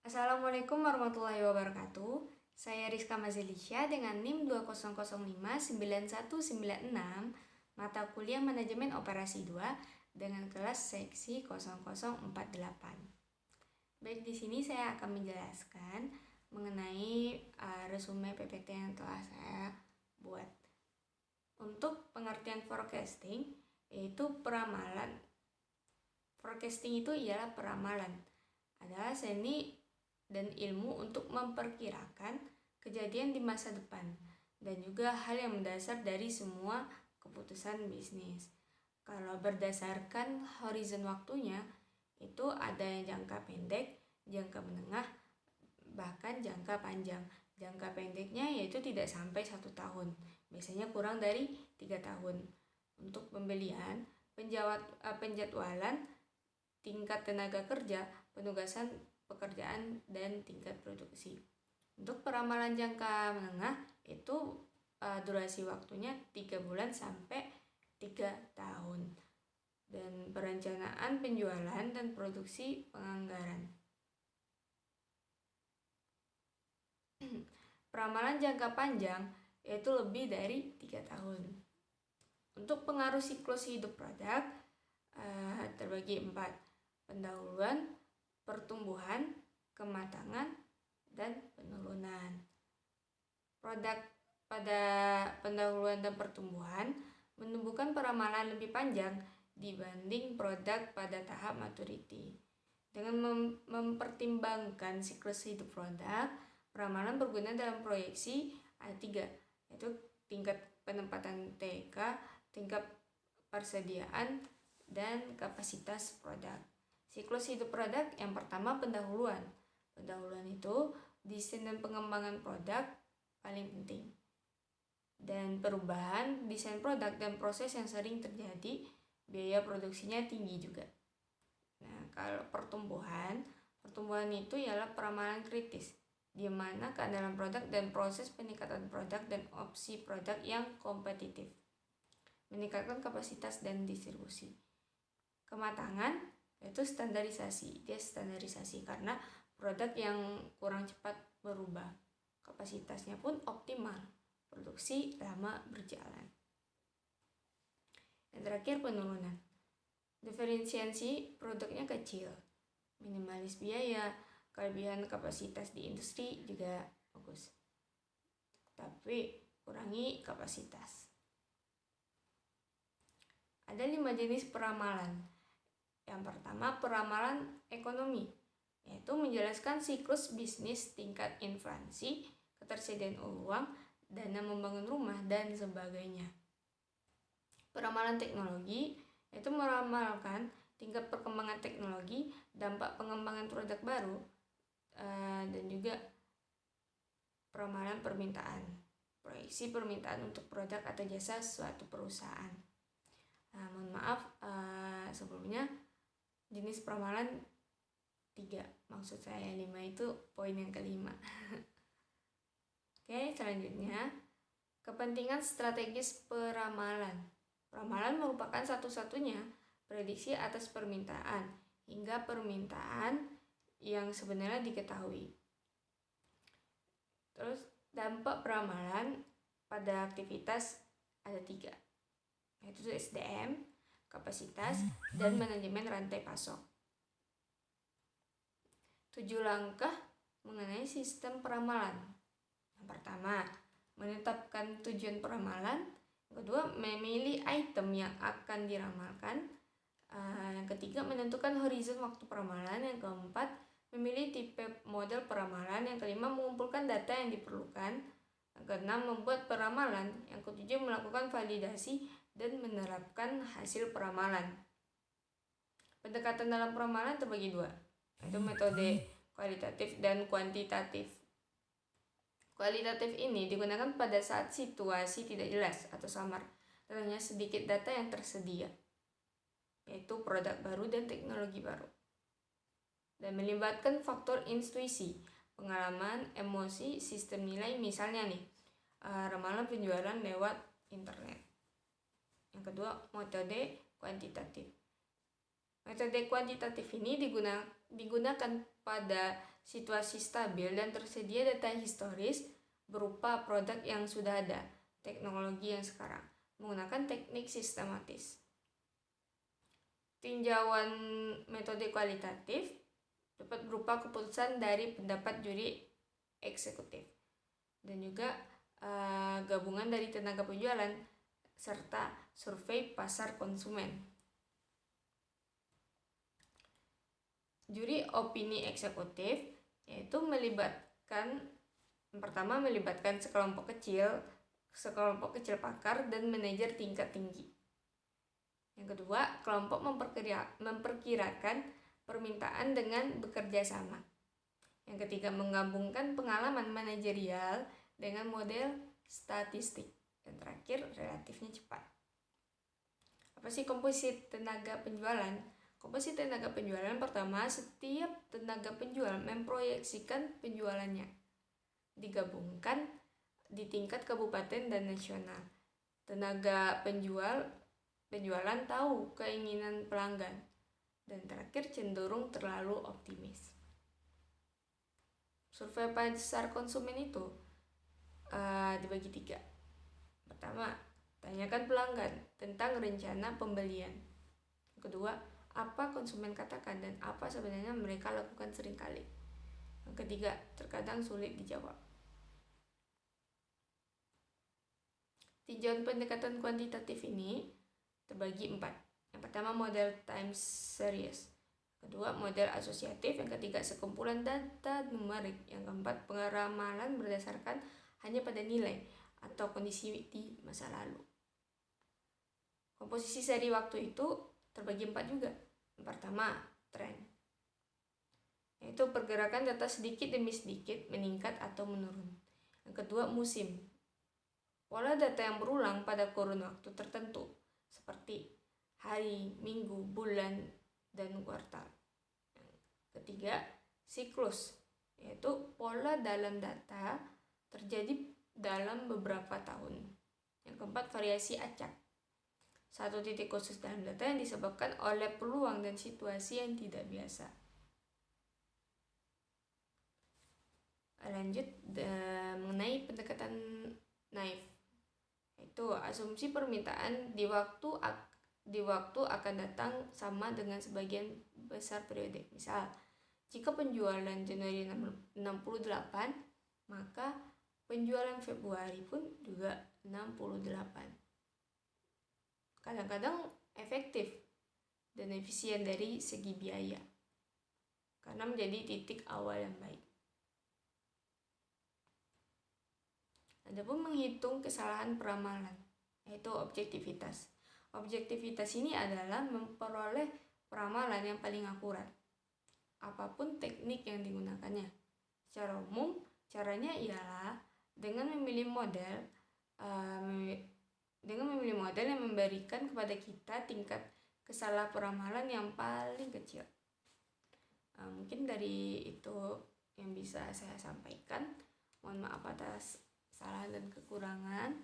Assalamualaikum warahmatullahi wabarakatuh. Saya Rizka Mazelisha dengan NIM 20059196, mata kuliah Manajemen Operasi 2 dengan kelas seksi 0048. Baik, di sini saya akan menjelaskan mengenai resume PPT yang telah saya buat. Untuk pengertian forecasting, yaitu peramalan. Forecasting itu ialah peramalan, adalah seni dan ilmu untuk memperkirakan kejadian di masa depan dan juga hal yang mendasar dari semua keputusan bisnis. Kalau berdasarkan horizon waktunya, itu ada yang jangka pendek, jangka menengah, bahkan jangka panjang. Jangka pendeknya yaitu tidak sampai 1 tahun, biasanya kurang dari 3 tahun. Untuk pembelian, penjadwalan, tingkat tenaga kerja, penugasan pekerjaan, dan tingkat produksi. Untuk peramalan jangka menengah itu durasi waktunya 3 bulan sampai 3 tahun. Dan perencanaan penjualan dan produksi penganggaran. Peramalan jangka panjang yaitu lebih dari 3 tahun. Untuk pengaruh siklus hidup produk terbagi 4. Pendahuluan, pertumbuhan, kematangan, dan penurunan. Produk pada pendahuluan dan pertumbuhan menumbuhkan peramalan lebih panjang dibanding produk pada tahap maturity. Dengan mempertimbangkan siklus hidup produk, peramalan berguna dalam proyeksi ada 3, yaitu tingkat penempatan TK, tingkat persediaan, dan kapasitas produk. Siklus hidup produk yang pertama pendahuluan. Pendahuluan itu desain dan pengembangan produk paling penting. Dan perubahan desain produk dan proses yang sering terjadi, biaya produksinya tinggi juga. Nah, kalau pertumbuhan itu ialah peramalan kritis, di mana keandalan produk dan proses peningkatan produk dan opsi produk yang kompetitif, meningkatkan kapasitas dan distribusi. Kematangan yaitu standarisasi. Dia standarisasi karena produk yang kurang cepat berubah, kapasitasnya pun optimal, produksi lama berjalan. Yang terakhir penurunan. Diferensiasi produknya kecil, minimalis biaya, kelebihan kapasitas di industri juga bagus, tapi kurangi kapasitas. Ada 5 jenis peramalan. Yang pertama, peramalan ekonomi, yaitu menjelaskan siklus bisnis, tingkat inflasi, ketersediaan uang, dana membangun rumah, dan sebagainya. Peramalan teknologi, yaitu meramalkan tingkat perkembangan teknologi, dampak pengembangan produk baru, dan juga peramalan permintaan, proyeksi permintaan untuk produk atau jasa suatu perusahaan. Mohon maaf, sebelumnya jenis peramalan 3, maksud saya 5 itu poin yang kelima. Oke, selanjutnya kepentingan strategis peramalan. Peramalan merupakan satu-satunya prediksi atas permintaan hingga permintaan yang sebenarnya diketahui. Terus dampak peramalan pada aktivitas ada 3, yaitu SDM, kapasitas, dan manajemen rantai pasok. 7 langkah mengenai sistem peramalan. Yang pertama, menetapkan tujuan peramalan. Yang kedua, memilih item yang akan diramalkan. Yang ketiga, menentukan horizon waktu peramalan. Yang keempat, memilih tipe model peramalan. Yang kelima, mengumpulkan data yang diperlukan. Yang keenam, membuat peramalan. Yang ketujuh, melakukan validasi dan menerapkan hasil peramalan. Pendekatan dalam peramalan terbagi 2, yaitu metode kualitatif dan kuantitatif. Kualitatif ini digunakan pada saat situasi tidak jelas atau samar dan hanya sedikit data yang tersedia, yaitu produk baru dan teknologi baru, dan melibatkan faktor intuisi, pengalaman, emosi, sistem nilai. Misalnya nih, ramalan penjualan lewat internet. Yang kedua, metode kuantitatif. Metode kuantitatif ini digunakan pada situasi stabil, dan tersedia data historis berupa produk yang sudah ada, teknologi yang sekarang, menggunakan teknik sistematis. Tinjauan metode kualitatif dapat berupa keputusan dari pendapat juri eksekutif dan juga gabungan dari tenaga penjualan serta survei pasar konsumen. Juri opini eksekutif yaitu melibatkan sekelompok kecil pakar dan manajer tingkat tinggi. Yang kedua, kelompok memperkirakan permintaan dengan bekerja sama. Yang ketiga, menggabungkan pengalaman manajerial dengan model statistik. Dan terakhir, relatifnya cepat. Apa sih komposisi tenaga penjualan? Komposisi tenaga penjualan pertama, setiap tenaga penjual memproyeksikan penjualannya. Digabungkan di tingkat kabupaten dan nasional. Tenaga penjualan tahu keinginan pelanggan. Dan terakhir, cenderung terlalu optimis. Survei pasar konsumen itu dibagi 3. Pertama, tanyakan pelanggan tentang rencana pembelian. Yang kedua, apa konsumen katakan dan apa sebenarnya mereka lakukan seringkali. Yang ketiga, terkadang sulit dijawab. Tinjauan pendekatan kuantitatif ini terbagi 4. Yang pertama, model time series. Kedua, model asosiatif. Yang ketiga, sekumpulan data numerik. Yang keempat, pengeramalan berdasarkan hanya pada nilai atau kondisi di masa lalu. Komposisi seri waktu itu terbagi 4 juga. Yang pertama, tren, yaitu pergerakan data sedikit demi sedikit meningkat atau menurun. Yang kedua, musim, pola data yang berulang pada kurun waktu tertentu seperti hari, minggu, bulan, dan kuartal. Yang ketiga, siklus, yaitu pola dalam data terjadi dalam beberapa tahun. Yang keempat, variasi acak, satu titik khusus dalam data yang disebabkan oleh peluang dan situasi yang tidak biasa. Lanjut mengenai pendekatan naif, yaitu asumsi permintaan di waktu akan datang sama dengan sebagian besar periode. Misal, jika penjualan Januari 68, maka penjualan Februari pun juga 68. Kadang-kadang efektif dan efisien dari segi biaya, karena menjadi titik awal yang baik. Adapun menghitung kesalahan peramalan, yaitu objektivitas. Objektivitas ini adalah memperoleh peramalan yang paling akurat, apapun teknik yang digunakannya. Secara umum, caranya ialah dengan memilih model yang memberikan kepada kita tingkat kesalah peramalan yang paling kecil. Mungkin dari itu yang bisa saya sampaikan. Mohon maaf atas salah dan kekurangan.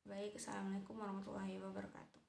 Baik, assalamualaikum warahmatullahi wabarakatuh.